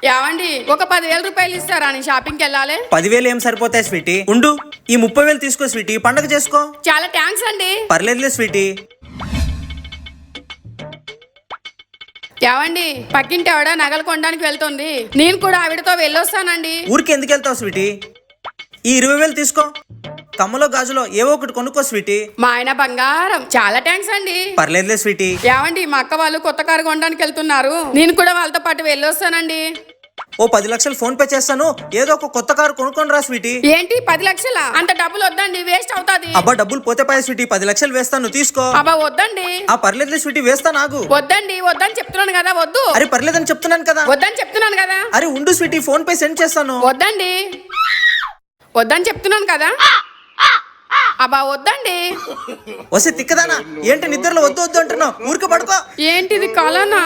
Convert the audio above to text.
ఏవండి ఒక 10,000 రూపాయలు ఇస్తారా అని షాపింగ్కి వెళ్ళాలి. 10,000 ఏం సరిపోతాయి స్వీటీ, ఉండు ఈ 30,000 తీసుకో స్వీటీ, పండగ చేసుకో. చాలా థ్యాంక్స్ అండి. పర్లేదులే స్వీటీ. ఏవండి పక్కింటి ఆవిడ నగలు కొనడానికి వెళ్తుంది, నేను కూడా ఆవిడతో వెళ్ళొస్తానండి. ఊరికి ఎందుకు వెళ్తావు స్వీటీ? ఈ 20,000 తీసుకో, కమ్మలో గాజులో ఏవో ఒకటి కొనుక్కో స్వీటీ. మా ఆయన బంగారం, చాలా థ్యాంక్స్ అండి. పర్లేదులే స్వీటీ. ఏవండి మా అక్క వాళ్ళు కొత్త కారు కొనడానికి వెళ్తున్నారు, నేను కూడా వాళ్ళతో పాటు వెళ్ళొస్తానండి. ఓ 10 లక్షలు ఫోన్ పే చేస్తాను, ఏదో ఒక కొత్త కారు కొనుక్కొని రా స్వీటీ. ఏంటి 10 లక్షలా? అంత డబ్బులు వద్దండి, వేస్ట్ అవుతాది. అబ్బా డబ్బులు పోతే పాయ స్వీటీ, 10 లక్షలు వేస్తాను తీసుకో. అబ్బా వద్దండి. ఆ పర్లేదులే స్వీటీ, వేస్తా నాకు. వద్దండి, వద్దని చెప్తున్నాను కదా, వద్దు. అరే పర్లేదని చెప్తున్నాను కదా. వద్దని చెప్తున్నాను కదా. అరే ఉండు స్వీటీ, ఫోన్ పే సెండ్ చేస్తాను. వద్దండి, వద్దని చెప్తున్నాను కదా. అబ్బా వద్దండి. వస్తే తిక్కదానా, ఏంటి నిద్రలో వద్దు వద్దు అంటున్నావు? ఊరికే పడుకో. ఏంటిది కలనా?